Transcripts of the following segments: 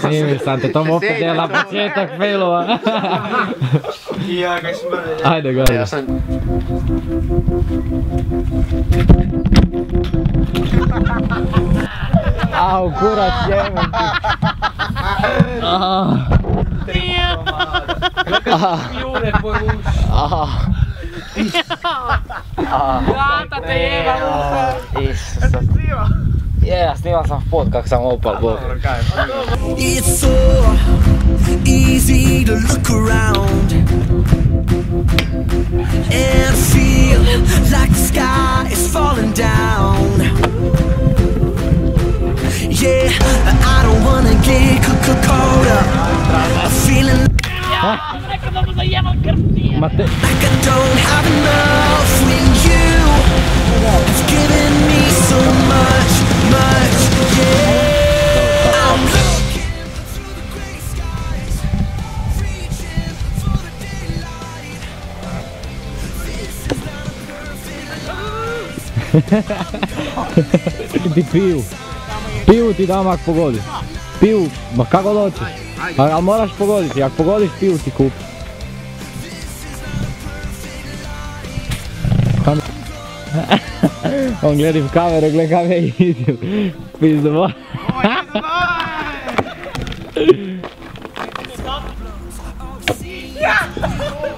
Snimi sam te, to mu opet dela početak failova. Ja ga smrlja. Ajde gledaj. Ja sam... Au, kurac, jebem ti. Jure po uši. Gata te jeba uša. Isusa. Ja snimao sam spot kak sam opal, bog. It's so easy to look around and feel like the sky is falling down. Yeah, I don't wanna get caught up feeling Mate... like I don't have enough when you have given me so much, yeah. I'm looking through the gray skies, reaching for the daylight. This is not a perfect Ti piju. Piju ti dam ako pogodi. Piju, ma kako doćeš? Ali moraš pogoditi, ako pogodiš piju ti kupi. On gleda v kamere, gleda kam je idu. Pizdo.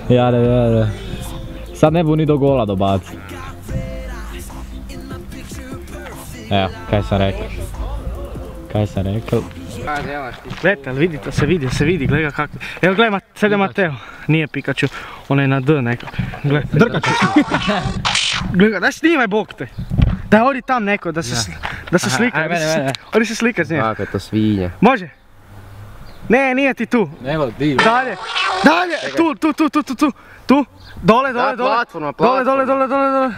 Jade. Sad ne bu ni do gola dobaci. Evo, kaj sam rekao. Gledajte, ali vidite, se vidi, gledaj kako... Evo gledaj, sad je Mateo, nije Pikachu, on je na D nekako. Gledaj, drkaću. Gledaj, daj snimaj bok te. Daj odi tam neko da se slika. Aj, mene. Odi se slika s njim. Kako je to svinja. Može? Ne, nije ti tu. Evo, di. Dalje, tu. Dole. Platforma. Dole.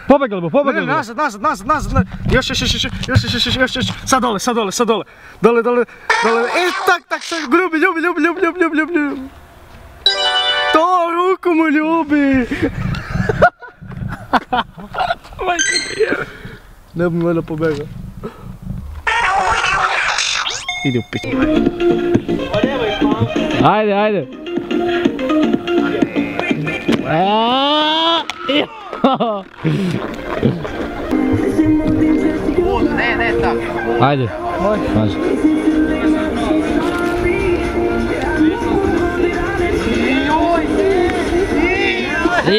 Pobegli bu. Ne, nazad. Još. Sad dole. Dole. Tak, sad ljubi. To, ruku mu ljubi. Ne bi valjda pobegao. Idi u pitu. Ajde. Ne, tako. Ajde. Može.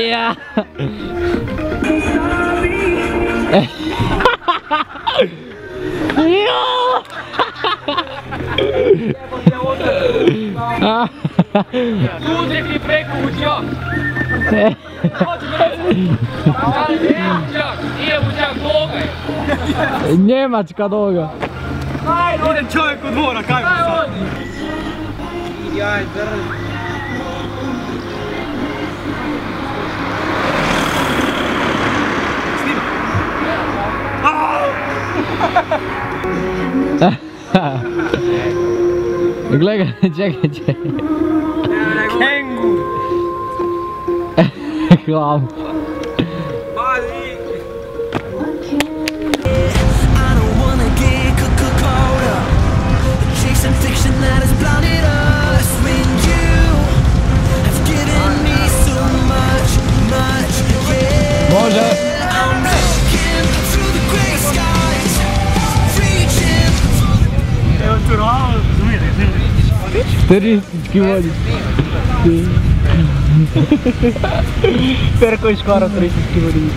Ja. Udri ti preko učak. Nije učak noga. Njemačka noga. Ide čovjek u dvora, kaj mu sad? Jaj, drži. Gledaj, čekaj. Kengur. Glavu. I don't wanna get caught up chasing fiction that has blinded us when you have given me so much, yeah. Može. I'm looking through the gray skies, reaching for the... Evo tu rao, zmiri. Turistički vodič. Perko je skoro turistički vodič.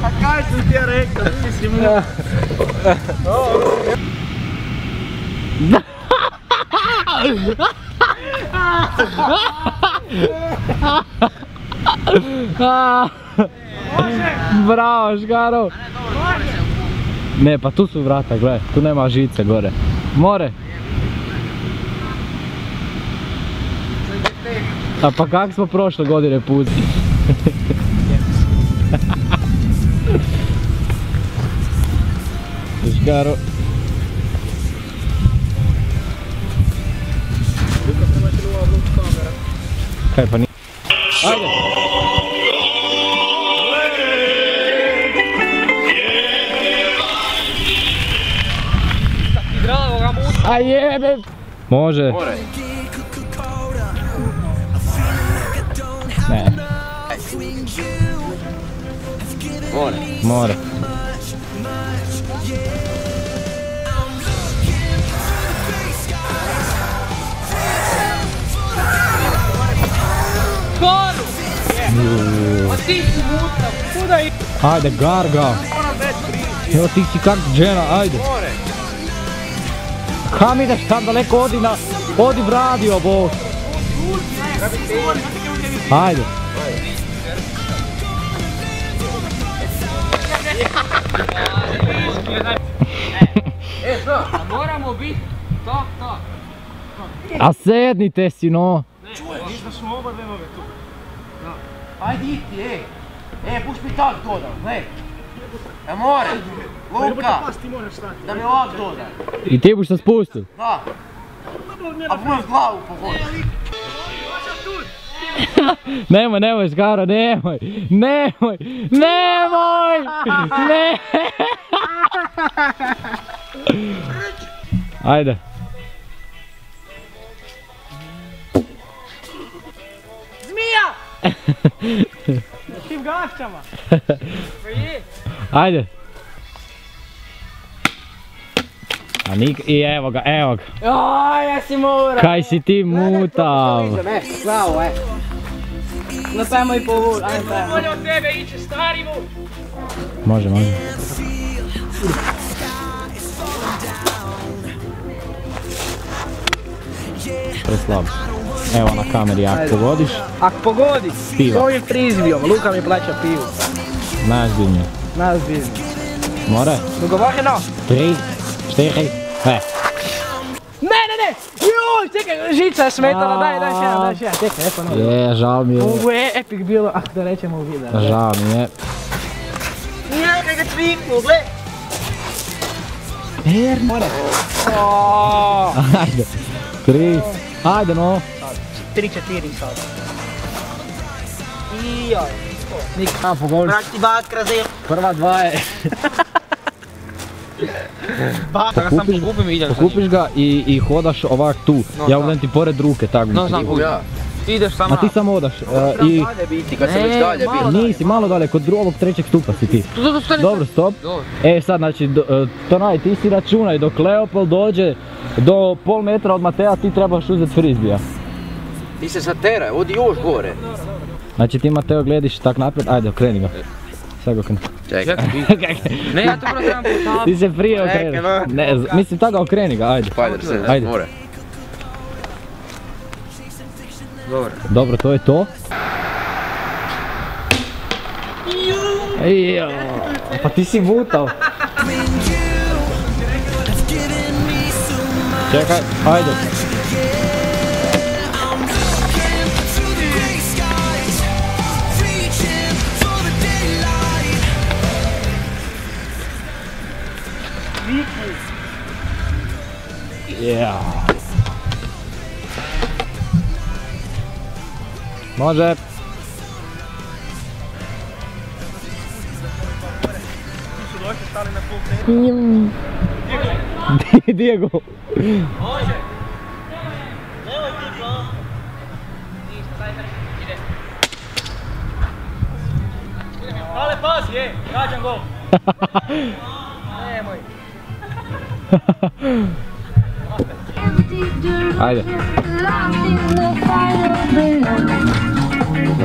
A kaj sam ti ja rekao, ti si mu... Bravo, Škaro. Ne, pa tu su vrata, gledaj, tu nema žice gore. More. A pa kak smo prošle godine puti? Škaro. Kaj pa nije? Ajde! A jebe! Može. More. Ne, More. more. Ajde, garga. Evo ti si kak džena, ajde. Kam ideš tam daleko, odi v radio, Bog. Ajde. Moramo biti tak. A sednite si, no. Nismo smo oba dve noge tu. Ajde iti, pusti mi tak dodal, gled. More, Luka, Ti moraš stati. da mi ovak dodal. I ti buš se spustil. Da. A budeš glavu pogoditi. Nemoj, Škaro, nemoj. Ne. Ajde. Zmija! Tim gašćama. Ajde. I evo ga. Ja si mora. Kaj si ti mutav? Slavo, Napajmo i povul, ajmo. Bolje od tebe iće stari mu. Može. Preslabo. Evo na kameri, ako pogodiš, Ako pogodi, Piva. s ovim frizbijom, Luka mi plaća pivu. najzbiljnije. Nazbiljno. More? Dogovoreno? 3, 4, 5. Ne! Joj, čekaj, žica je smetala, daj še jedan, čekaj, ponovno. Je, žal mi je. Ovo je epic bilo, da nećemo u videu. Žal mi je. Nije kaj ga cviknu, gle! More. Ajde. 3. Ajde no. 3-4 sad. Ijoj. Nikada pogodiš. Vrati bakra za Prva dva je. Pokupiš ga i hodaš ovak tu. Ja budem ti pored ruke, tako bi ti. Ja. Ideš samo. A ti samo odaš. I Dalje biti, kad sam već dalje bio. nisi, malo dalje, kod drugog, trećeg stupa si ti. Dobro, stop. E sad, znači, Tonaj, ti si računaj, dok Leopold dođe do pol metra od Matea, ti trebaš uzeti frizbija. Ti se sateraj, odi još gore. Znači ti Mateo gledaš tak naprijed, ajde okreni ga. Sad ga okreni. Čekaj. Ne, ja to prvo trebam postaviti. Ti se prije okreni. Ne, mislim tako okreni ga, ajde. Spider se, Ajde. more. Dobro, to je to. Ejo, pa ti si mutav. Čekaj, ajde. Yeah. Može. Diego. Ale pazi, gađam gol. Nemoj. Ajde.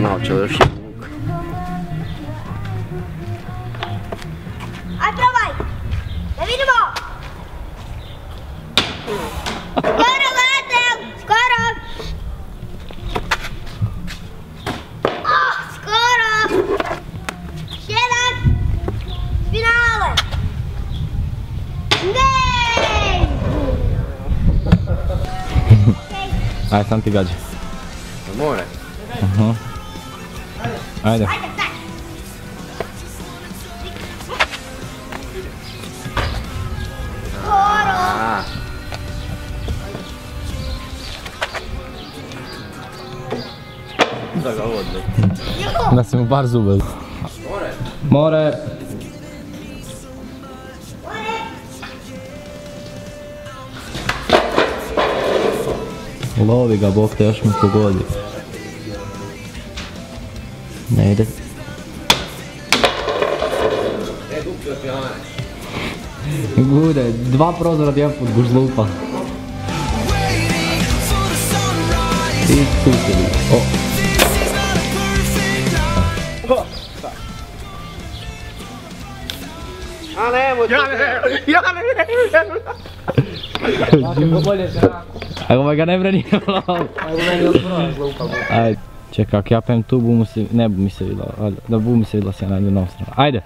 Naočeo još je luk. Aj probaj! Da vidimo! Skoro, Matel! Skoro! Skoro! Jedan! Finale! Nej! Ajde, sam ti gađa. More. Ajde. Ajde, sad! Skoro! Da ga odli. Da si mu bar zube. More. More. Lovi ga, bok te još mu pogodi. Ne ide. Gude, 2 prozora jedan put gužlupa. I tu se vidi. O. Ako ga ne brani lovi. Ajde, čekaj, ako ja pem tu, ne bu mi se vidjela, da bu mi se vidjela se na jednu novu stranu. Ajde.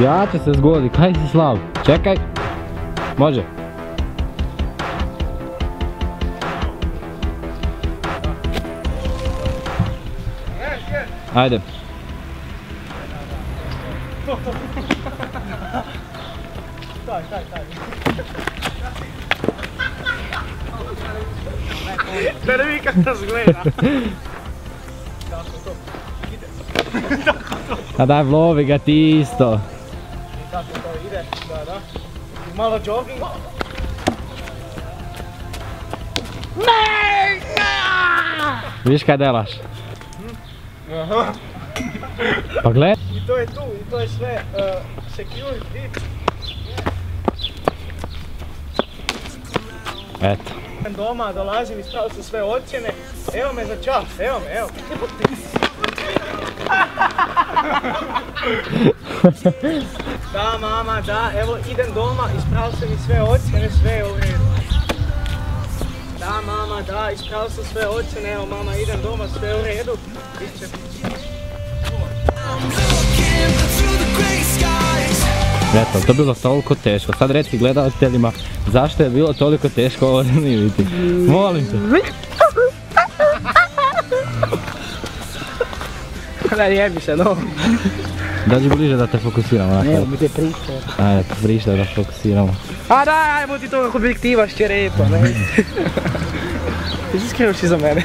Ja će se zgodi, kaj si slav? Čekaj. Može. Ajde. Da ne vi kad nas gleda. A daj, vlovi ga ti isto. Tako to ide, da. Malo jogging. Viš kaj delaš? Pa gled. I to je tu, i to je sve security. Eto. Doma dolazim i spravo su sve ocjene. Evo me za čas, evo me. Da mama, da, evo idem doma, ispravio sam i sve ocjene, sve je u redu. Da mama, da, ispravio sam sve ocjene, evo mama, idem doma, sve je u redu. Eto, to je bilo toliko teško. Sad reci gledateljima zašto je bilo toliko teško ovo snimiti. Molim te. Da jebi se, no. Dođi bliže da te fokusiramo. Evo mi te prište. Ajde, prište da fokusiramo. A daj, ajmo ti toga objektiva šćerepa, ne? Ti si skrenuš iza mene.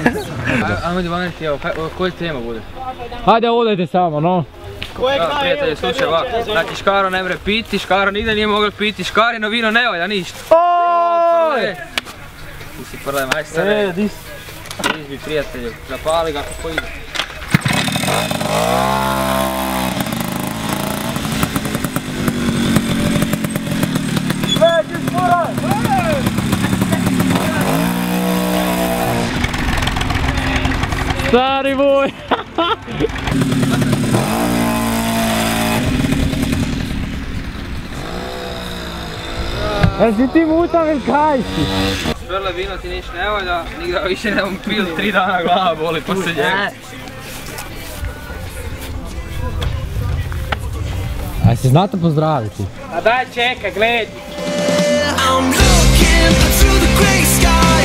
Ajmo ti vaniti, evo, koja tema bude? Ajde, odajte samo, no. Da, prijatelji, slušaj ovako, znači Škaro ne mre piti, Škaro nigdje nije mogao piti, Škarino vino ne valja ništa. Oooooj! Ti si prlem, aj sad. Izbi prijatelju, zapali ga kako ide. Stari moj! Jesi ti mutan ili kaj si? Šprle vino ti niš ne valja, nigdje više ne bom pil 3 dana glava boli poslije njega. A si znate pozdraviti? A daj čekaj, gledi. I'm looking through the gray sky.